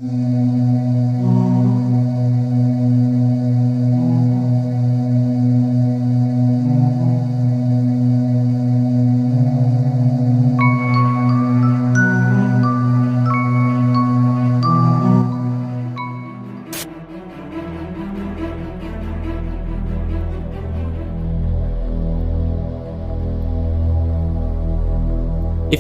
If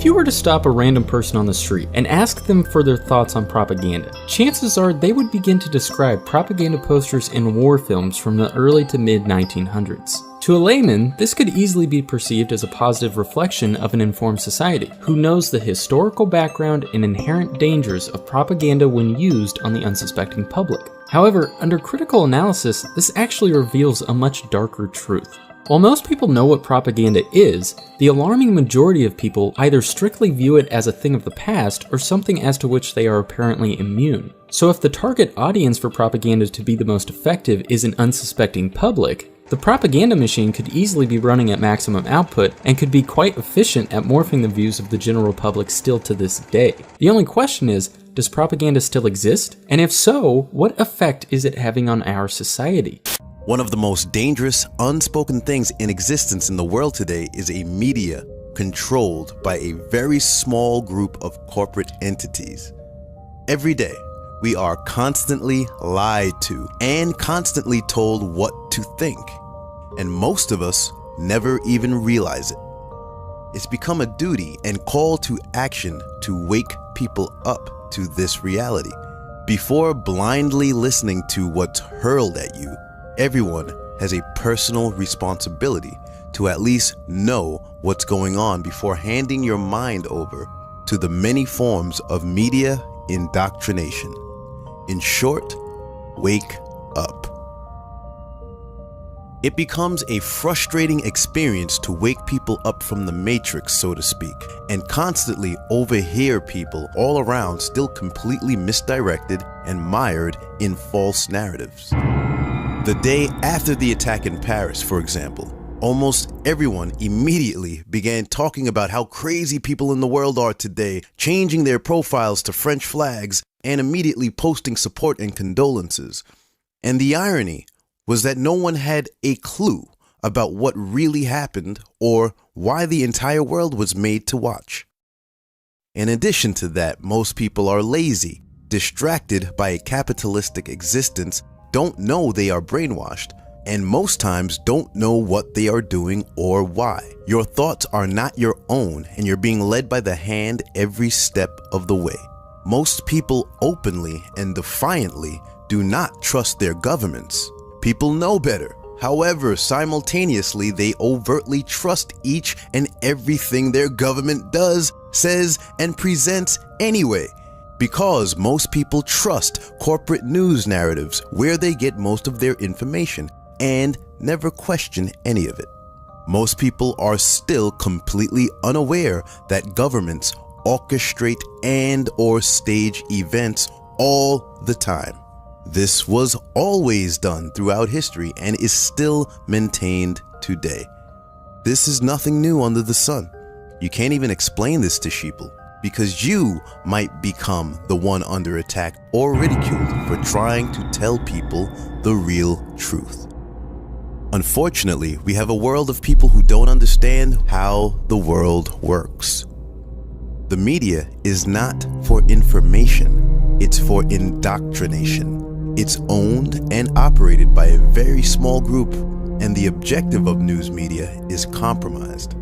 you were to stop a random person on the street and ask them for their thoughts on propaganda, chances are they would begin to describe propaganda posters in war films from the early to mid 1900s. To a layman, this could easily be perceived as a positive reflection of an informed society, who knows the historical background and inherent dangers of propaganda when used on the unsuspecting public. However, under critical analysis, this actually reveals a much darker truth. While most people know what propaganda is, the alarming majority of people either strictly view it as a thing of the past or something as to which they are apparently immune. So if the target audience for propaganda to be the most effective is an unsuspecting public, the propaganda machine could easily be running at maximum output and could be quite efficient at morphing the views of the general public still to this day. The only question is, does propaganda still exist? And if so, what effect is it having on our society? One of the most dangerous, unspoken things in existence in the world today is a media controlled by a very small group of corporate entities. Every day, we are constantly lied to and constantly told what to think, and most of us never even realize it. It's become a duty and call to action to wake people up to this reality. Before blindly listening to what's hurled at you, everyone has a personal responsibility to at least know what's going on before handing your mind over to the many forms of media indoctrination. In short, wake up. It becomes a frustrating experience to wake people up from the matrix, so to speak, and constantly overhear people all around still completely misdirected and mired in false narratives. The day after the attack in Paris, for example, almost everyone immediately began talking about how crazy people in the world are today, changing their profiles to French flags and immediately posting support and condolences. And the irony was that no one had a clue about what really happened or why the entire world was made to watch. In addition to that, most people are lazy, distracted by a capitalistic existence, don't know they are brainwashed, and most times don't know what they are doing or why. Your thoughts are not your own, and you're being led by the hand every step of the way. Most people openly and defiantly do not trust their governments. People know better. However, simultaneously, they overtly trust each and everything their government does, says, and presents anyway. Because most people trust corporate news narratives where they get most of their information and never question any of it. Most people are still completely unaware that governments orchestrate and/or stage events all the time. This was always done throughout history and is still maintained today. This is nothing new under the sun. You can't even explain this to sheeple, because you might become the one under attack or ridiculed for trying to tell people the real truth. Unfortunately, we have a world of people who don't understand how the world works. The media is not for information, it's for indoctrination. It's owned and operated by a very small group, and the objective of news media is compromised.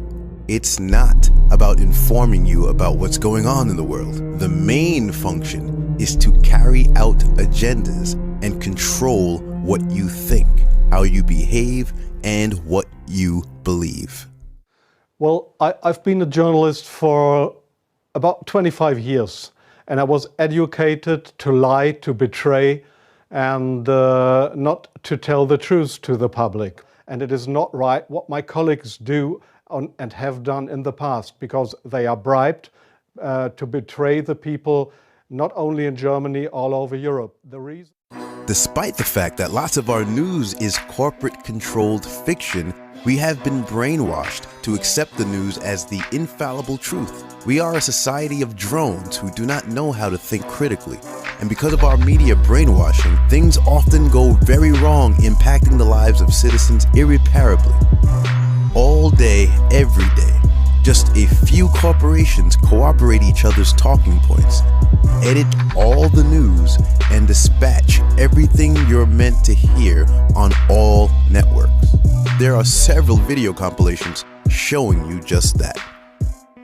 It's not about informing you about what's going on in the world. The main function is to carry out agendas and control what you think, how you behave, and what you believe. Well, I've been a journalist for about 25 years, and I was educated to lie, to betray, and not to tell the truth to the public. And it is not right what my colleagues do and have done in the past, because they are bribed to betray the people, not only in Germany, all over Europe. Despite the fact that lots of our news is corporate-controlled fiction, we have been brainwashed to accept the news as the infallible truth. We are a society of drones who do not know how to think critically. And because of our media brainwashing, things often go very wrong, impacting the lives of citizens irreparably. All day, every day, just a few corporations cooperate each other's talking points, edit all the news, and dispatch everything you're meant to hear on all networks. There are several video compilations showing you just that.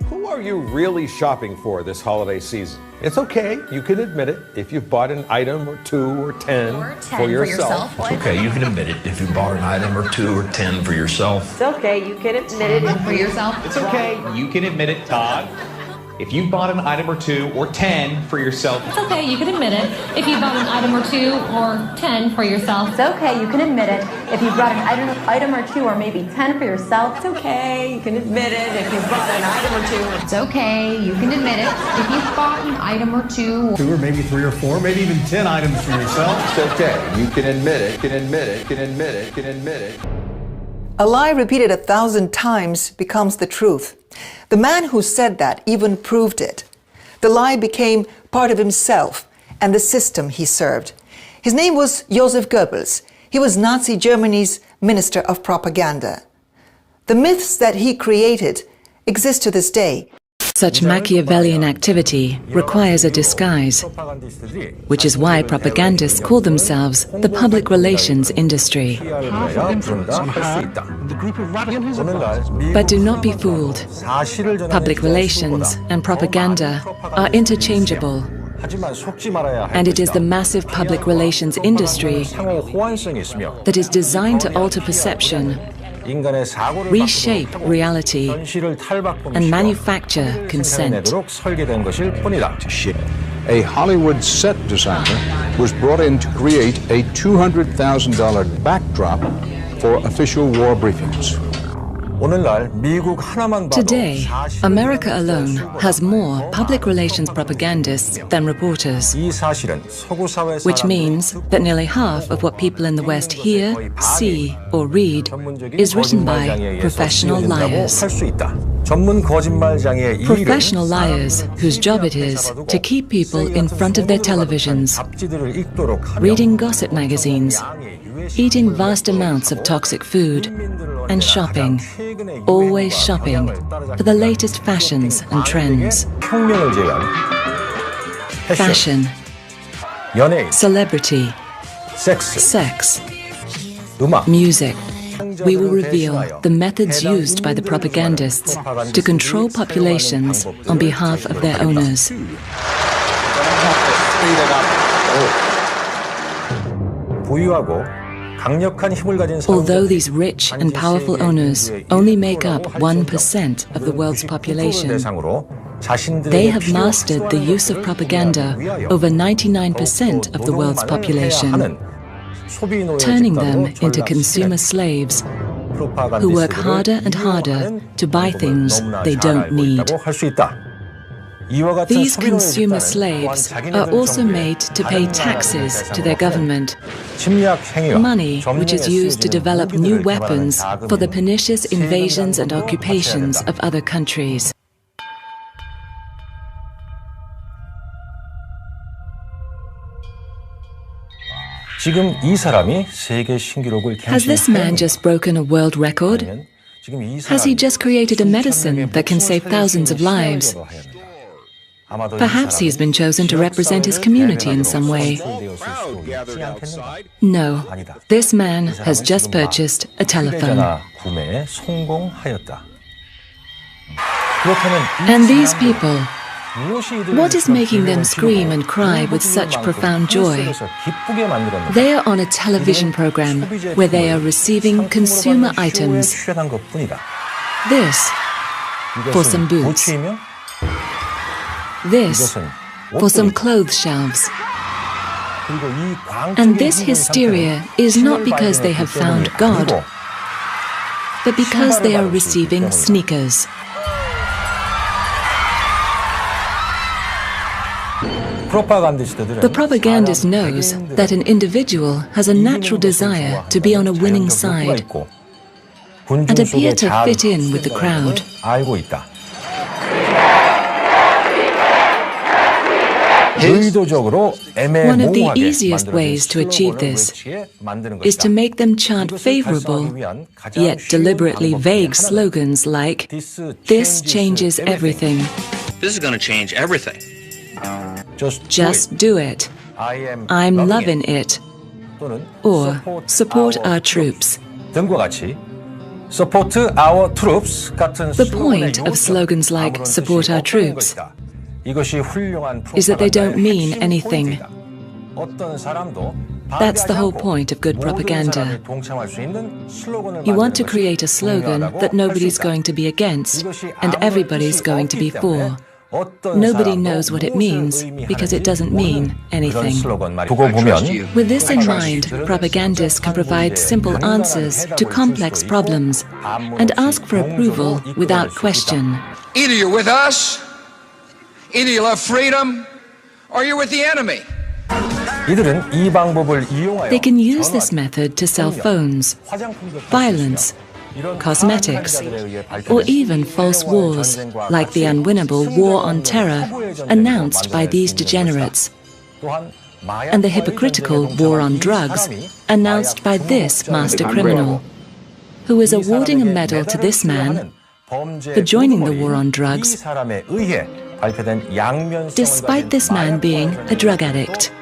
Who are you really shopping for this holiday season? It's okay, you can admit it if you've bought an item or 2 or 10, for yourself. It's okay, you can admit it if you bought an item or 2 or 10 for yourself. It's okay, you can admit it for yourself. It's okay, you can admit it, Todd. If you bought an item or 2 or 10 for yourself. It's okay, you can admit it. If you bought an item or 2 or 10 for yourself. It's okay, you can admit it. If you brought an item or 2 or maybe 10 for yourself. It's okay, you can admit it. If you bought an item or 2. It's okay, you can admit it. If you bought an item or 2. 2 or maybe 3 or 4, maybe even 10 items for yourself. It's okay, you can admit it, can admit it, can admit it, can admit it. A lie repeated 1,000 times becomes the truth. The man who said that even proved it. The lie became part of himself and the system he served. His name was Joseph Goebbels. He was Nazi Germany's Minister of Propaganda. The myths that he created exist to this day. Such Machiavellian activity requires a disguise, which is why propagandists call themselves the public relations industry. But do not be fooled. Public relations and propaganda are interchangeable, and it is the massive public relations industry that is designed to alter perception, reshape reality, and manufacture consent. A Hollywood set designer was brought in to create a $200,000 backdrop for official war briefings. Today, America alone has more public relations propagandists than reporters, which means that nearly half of what people in the West hear, see, or read is written by professional liars. Professional liars whose job it is to keep people in front of their televisions, reading gossip magazines, eating vast amounts of toxic food, and shopping, always shopping, for the latest fashions and trends. Fashion, celebrity, sex, music. We will reveal the methods used by the propagandists to control populations on behalf of their owners. Although these rich and powerful owners only make up 1% of the world's population, they have mastered the use of propaganda over 99% of the world's population, turning them into consumer slaves who work harder and harder to buy things they don't need. These consumer slaves are also made to pay taxes to their government, money which is used to develop new weapons for the pernicious invasions and occupations of other countries. Has this man just broken a world record? Has he just created a medicine that can save thousands of lives? Perhaps he has been chosen to represent his community in some way. No, this man has just purchased a telephone. And these people, what is making them scream and cry with such profound joy? They are on a television program where they are receiving consumer items. This for some boots. This for some clothes shelves. And this hysteria is not because they have found God, but because they are receiving sneakers. The propagandist knows that an individual has a natural desire to be on a winning side and appear to fit in with the crowd. One of the easiest ways to achieve this is to make them chant favorable, yet deliberately vague slogans like, "This changes everything." This is going to change everything. Just do it. I'm loving it. Or support our troops. The point of slogans like support our troops is that they don't mean anything. That's the whole point of good propaganda. You want to create a slogan that nobody's going to be against and everybody's going to be for. Nobody knows what it means because it doesn't mean anything. With this in mind, propagandists can provide simple answers to complex problems and ask for approval without question. Either you're with us, either you love freedom, or you're with the enemy. They can use this method to sell phones, violence, cosmetics, or even false wars, like the unwinnable war on terror announced by these degenerates, and the hypocritical war on drugs announced by this master criminal, who is awarding a medal to this man for joining the war on drugs, despite this man being a drug addict.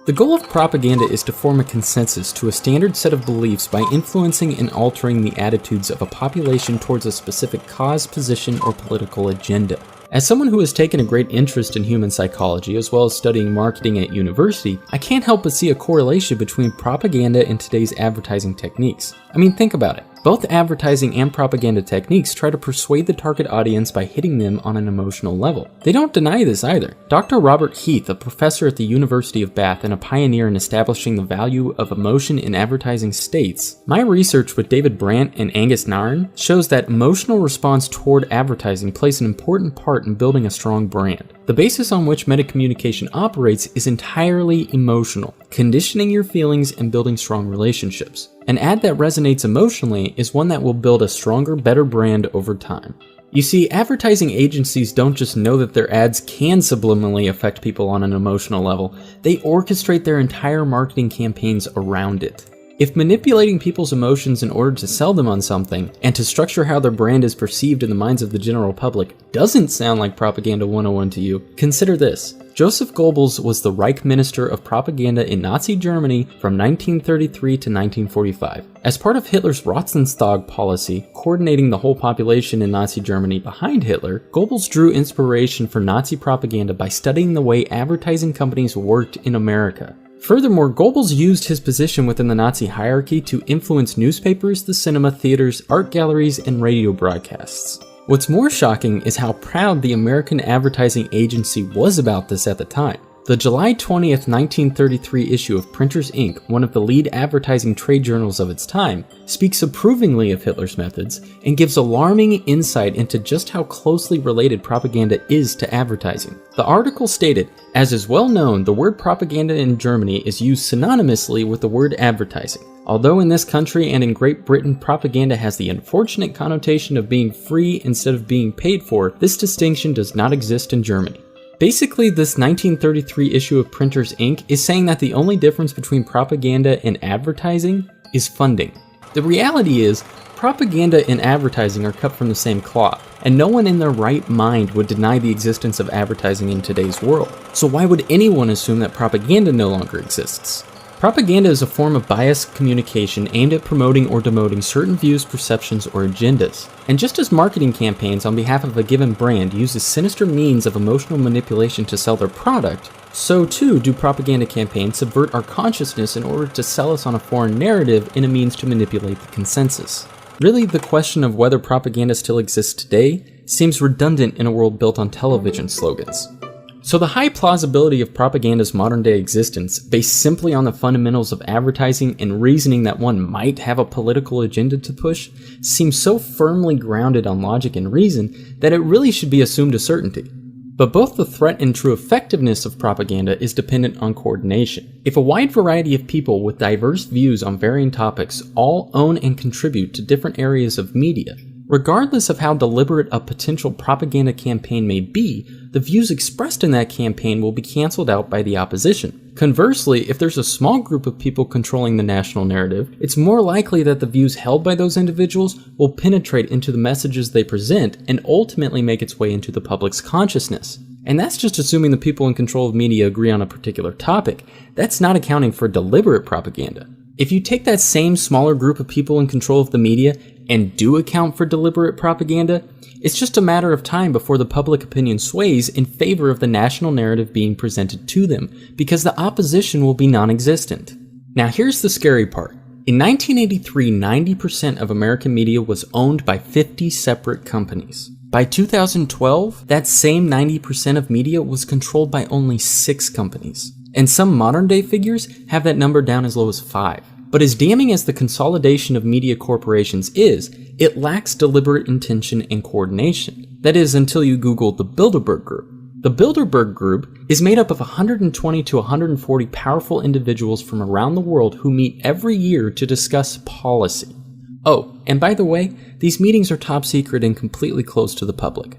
The goal of propaganda is to form a consensus to a standard set of beliefs by influencing and altering the attitudes of a population towards a specific cause, position, or political agenda. As someone who has taken a great interest in human psychology as well as studying marketing at university, I can't help but see a correlation between propaganda and today's advertising techniques. I mean, think about it. Both advertising and propaganda techniques try to persuade the target audience by hitting them on an emotional level. They don't deny this either. Dr. Robert Heath, a professor at the University of Bath and a pioneer in establishing the value of emotion in advertising, states, "My research with David Brandt and Angus Nairn shows that emotional response toward advertising plays an important part in building a strong brand. The basis on which metacommunication operates is entirely emotional, conditioning your feelings and building strong relationships. An ad that resonates emotionally is one that will build a stronger, better brand over time." You see, advertising agencies don't just know that their ads can subliminally affect people on an emotional level, they orchestrate their entire marketing campaigns around it. If manipulating people's emotions in order to sell them on something, and to structure how their brand is perceived in the minds of the general public, doesn't sound like Propaganda 101 to you, consider this. Joseph Goebbels was the Reich Minister of Propaganda in Nazi Germany from 1933 to 1945. As part of Hitler's Rotzenstab policy, coordinating the whole population in Nazi Germany behind Hitler, Goebbels drew inspiration for Nazi propaganda by studying the way advertising companies worked in America. Furthermore, Goebbels used his position within the Nazi hierarchy to influence newspapers, the cinema, theaters, art galleries, and radio broadcasts. What's more shocking is how proud the American Advertising Agency was about this at the time. The July 20th, 1933 issue of Printers, Inc., one of the lead advertising trade journals of its time, speaks approvingly of Hitler's methods and gives alarming insight into just how closely related propaganda is to advertising. The article stated, "As is well known, the word propaganda in Germany is used synonymously with the word advertising. Although in this country and in Great Britain propaganda has the unfortunate connotation of being free instead of being paid for, this distinction does not exist in Germany." Basically, this 1933 issue of Printers, Inc. is saying that the only difference between propaganda and advertising is funding. The reality is, propaganda and advertising are cut from the same cloth, and no one in their right mind would deny the existence of advertising in today's world. So why would anyone assume that propaganda no longer exists? Propaganda is a form of biased communication aimed at promoting or demoting certain views, perceptions, or agendas. And just as marketing campaigns on behalf of a given brand use a sinister means of emotional manipulation to sell their product, so too do propaganda campaigns subvert our consciousness in order to sell us on a foreign narrative in a means to manipulate the consensus. Really, the question of whether propaganda still exists today seems redundant in a world built on television slogans. So the high plausibility of propaganda's modern-day existence, based simply on the fundamentals of advertising and reasoning that one might have a political agenda to push, seems so firmly grounded on logic and reason that it really should be assumed a certainty. But both the threat and true effectiveness of propaganda is dependent on coordination. If a wide variety of people with diverse views on varying topics all own and contribute to different areas of media, Regardless of how deliberate a potential propaganda campaign may be, the views expressed in that campaign will be cancelled out by the opposition. Conversely, if there's a small group of people controlling the national narrative, it's more likely that the views held by those individuals will penetrate into the messages they present and ultimately make its way into the public's consciousness. And that's just assuming the people in control of media agree on a particular topic. That's not accounting for deliberate propaganda. If you take that same smaller group of people in control of the media and do account for deliberate propaganda, it's just a matter of time before the public opinion sways in favor of the national narrative being presented to them, because the opposition will be non-existent. Now here's the scary part. In 1983, 90% of American media was owned by 50 separate companies. By 2012, that same 90% of media was controlled by only 6 companies. And some modern-day figures have that number down as low as 5. But as damning as the consolidation of media corporations is, it lacks deliberate intention and coordination. That is, until you Google the Bilderberg Group. The Bilderberg Group is made up of 120 to 140 powerful individuals from around the world who meet every year to discuss policy. Oh, and by the way, these meetings are top secret and completely closed to the public.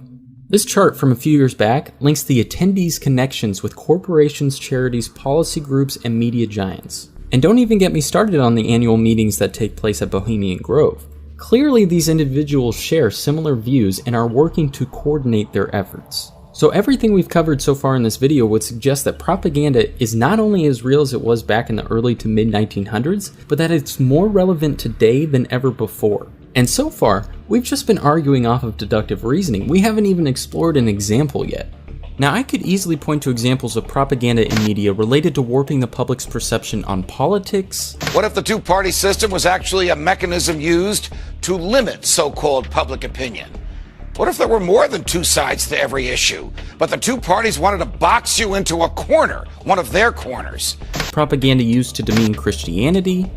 This chart from a few years back links the attendees' connections with corporations, charities, policy groups, and media giants. And don't even get me started on the annual meetings that take place at Bohemian Grove. Clearly, these individuals share similar views and are working to coordinate their efforts. So everything we've covered so far in this video would suggest that propaganda is not only as real as it was back in the early to mid 1900s, but that it's more relevant today than ever before. And so far, we've just been arguing off of deductive reasoning. We haven't even explored an example yet. Now, I could easily point to examples of propaganda in media related to warping the public's perception on politics. What if the two-party system was actually a mechanism used to limit so-called public opinion? What if there were more than 2 sides to every issue, but the 2 parties wanted to box you into a corner, one of their corners? Propaganda used to demean Christianity.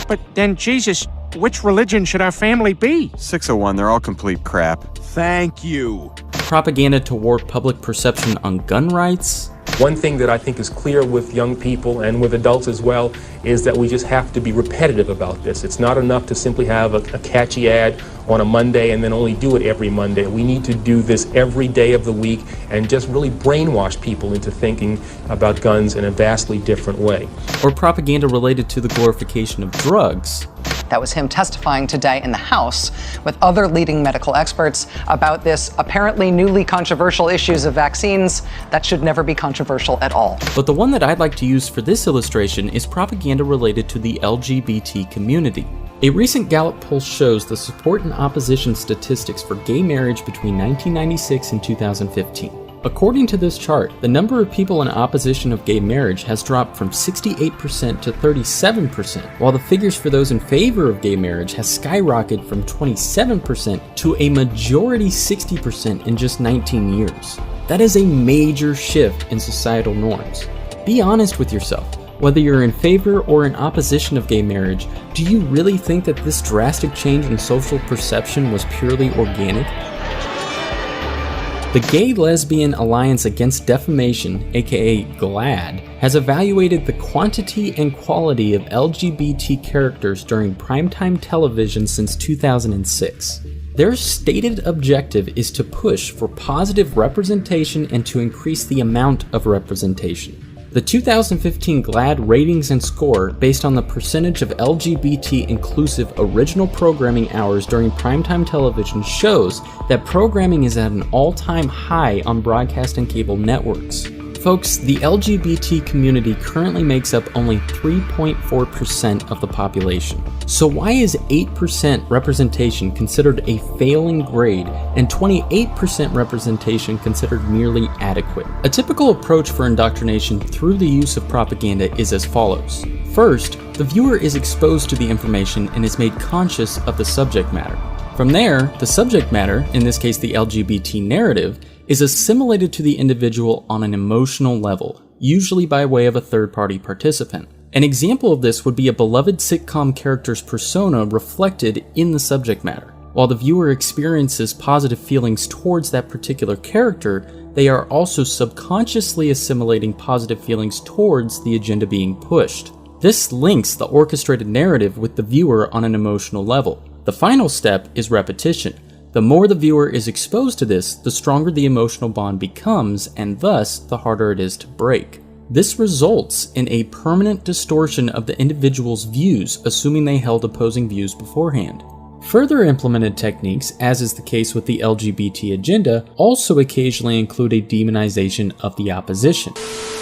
But then, Jesus, which religion should our family be? 601, they're all complete crap. Thank you. Propaganda to warp public perception on gun rights. One thing that I think is clear with young people and with adults as well is that we just have to be repetitive about this. It's not enough to simply have a catchy ad on a Monday and then only do it every Monday. We need to do this every day of the week and just really brainwash people into thinking about guns in a vastly different way. Or propaganda related to the glorification of drugs. That was him testifying today in the House with other leading medical experts about this apparently newly controversial issues of vaccines that should never be controversial at all. But the one that I'd like to use for this illustration is propaganda related to the LGBT community. A recent Gallup poll shows the support and opposition statistics for gay marriage between 1996 and 2015. According to this chart, the number of people in opposition of gay marriage has dropped from 68% to 37%, while the figures for those in favor of gay marriage has skyrocketed from 27% to a majority 60% in just 19 years. That is a major shift in societal norms. Be honest with yourself. Whether you're in favor or in opposition of gay marriage, do you really think that this drastic change in social perception was purely organic? The Gay Lesbian Alliance Against Defamation, aka GLAAD, has evaluated the quantity and quality of LGBT characters during primetime television since 2006. Their stated objective is to push for positive representation and to increase the amount of representation. The 2015 GLAAD ratings and score, based on the percentage of LGBT-inclusive original programming hours during primetime television, shows that programming is at an all-time high on broadcast and cable networks. Folks, the LGBT community currently makes up only 3.4% of the population. So why is 8% representation considered a failing grade and 28% representation considered merely adequate? A typical approach for indoctrination through the use of propaganda is as follows. First, the viewer is exposed to the information and is made conscious of the subject matter. From there, the subject matter, in this case the LGBT narrative, is assimilated to the individual on an emotional level, usually by way of a third-party participant. An example of this would be a beloved sitcom character's persona reflected in the subject matter. While the viewer experiences positive feelings towards that particular character, they are also subconsciously assimilating positive feelings towards the agenda being pushed. This links the orchestrated narrative with the viewer on an emotional level. The final step is repetition. The more the viewer is exposed to this, the stronger the emotional bond becomes, and thus the harder it is to break. This results in a permanent distortion of the individual's views, assuming they held opposing views beforehand. Further implemented techniques, as is the case with the LGBT agenda, also occasionally include a demonization of the opposition.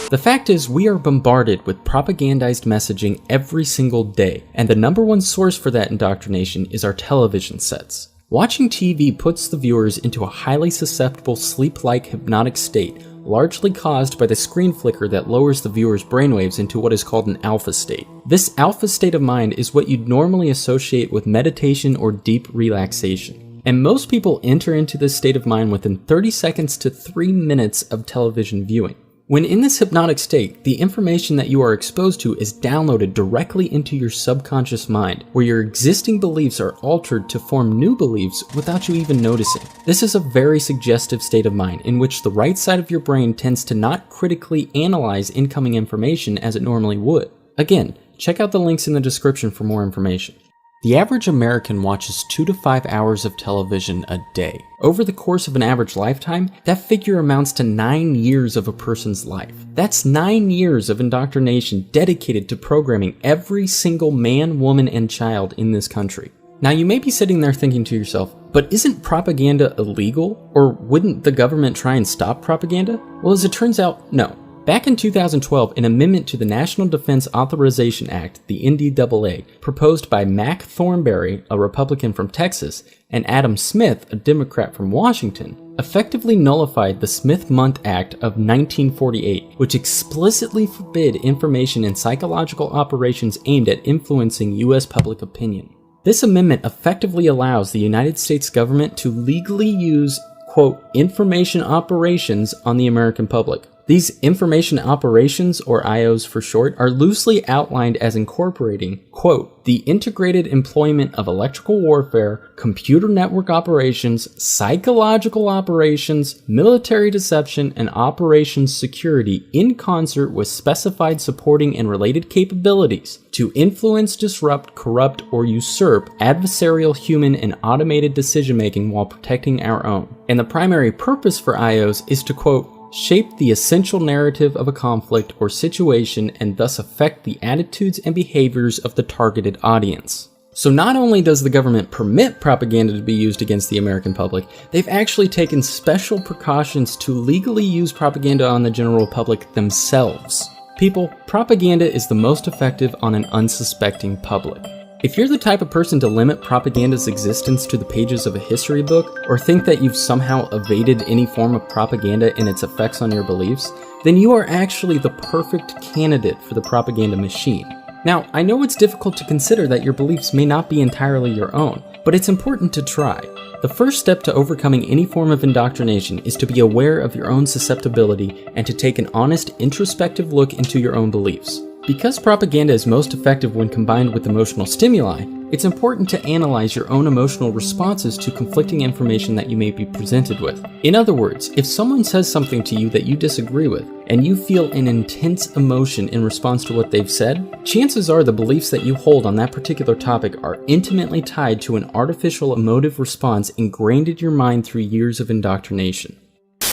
The fact is, we are bombarded with propagandized messaging every single day, and the number one source for that indoctrination is our television sets. Watching TV puts the viewers into a highly susceptible sleep-like hypnotic state, largely caused by the screen flicker that lowers the viewer's brainwaves into what is called an alpha state. This alpha state of mind is what you'd normally associate with meditation or deep relaxation. And most people enter into this state of mind within 30 seconds to 3 minutes of television viewing. When in this hypnotic state, the information that you are exposed to is downloaded directly into your subconscious mind, where your existing beliefs are altered to form new beliefs without you even noticing. This is a very suggestive state of mind in which the right side of your brain tends to not critically analyze incoming information as it normally would. Again, check out the links in the description for more information. The average American watches 2 to 5 hours of television a day. Over the course of an average lifetime, that figure amounts to 9 years of a person's life. That's 9 years of indoctrination dedicated to programming every single man, woman, and child in this country. Now you may be sitting there thinking to yourself, but isn't propaganda illegal? Or wouldn't the government try and stop propaganda? Well, as it turns out, no. Back in 2012, an amendment to the National Defense Authorization Act, the NDAA, proposed by Mac Thornberry, a Republican from Texas, and Adam Smith, a Democrat from Washington, effectively nullified the Smith-Mundt Act of 1948, which explicitly forbid information and psychological operations aimed at influencing U.S. public opinion. This amendment effectively allows the United States government to legally use, quote, information operations on the American public. These information operations, or IOs for short, are loosely outlined as incorporating, quote, the integrated employment of electrical warfare, computer network operations, psychological operations, military deception, and operations security in concert with specified supporting and related capabilities to influence, disrupt, corrupt, or usurp adversarial human and automated decision-making while protecting our own. And the primary purpose for IOs is to, quote, shape the essential narrative of a conflict or situation and thus affect the attitudes and behaviors of the targeted audience. So not only does the government permit propaganda to be used against the American public, they've actually taken special precautions to legally use propaganda on the general public themselves. People, propaganda is the most effective on an unsuspecting public. If you're the type of person to limit propaganda's existence to the pages of a history book, or think that you've somehow evaded any form of propaganda and its effects on your beliefs, then you are actually the perfect candidate for the propaganda machine. Now, I know it's difficult to consider that your beliefs may not be entirely your own, but it's important to try. The first step to overcoming any form of indoctrination is to be aware of your own susceptibility and to take an honest, introspective look into your own beliefs. Because propaganda is most effective when combined with emotional stimuli, it's important to analyze your own emotional responses to conflicting information that you may be presented with. In other words, if someone says something to you that you disagree with, and you feel an intense emotion in response to what they've said, chances are the beliefs that you hold on that particular topic are intimately tied to an artificial emotive response ingrained in your mind through years of indoctrination.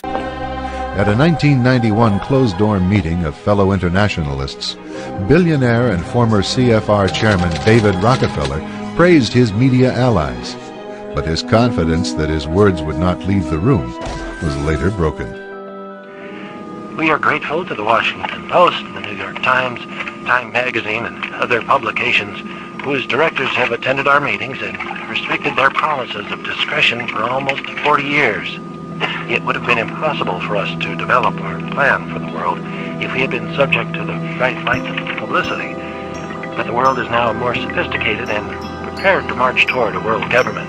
At a 1991 closed-door meeting of fellow internationalists, billionaire and former CFR chairman David Rockefeller praised his media allies, but his confidence that his words would not leave the room was later broken. We are grateful to the Washington Post, the New York Times, Time Magazine, and other publications whose directors have attended our meetings and restricted their promises of discretion for almost 40 years. It would have been impossible for us to develop our plan for the world if we had been subject to the bright lights of publicity. But the world is now more sophisticated and prepared to march toward a world government.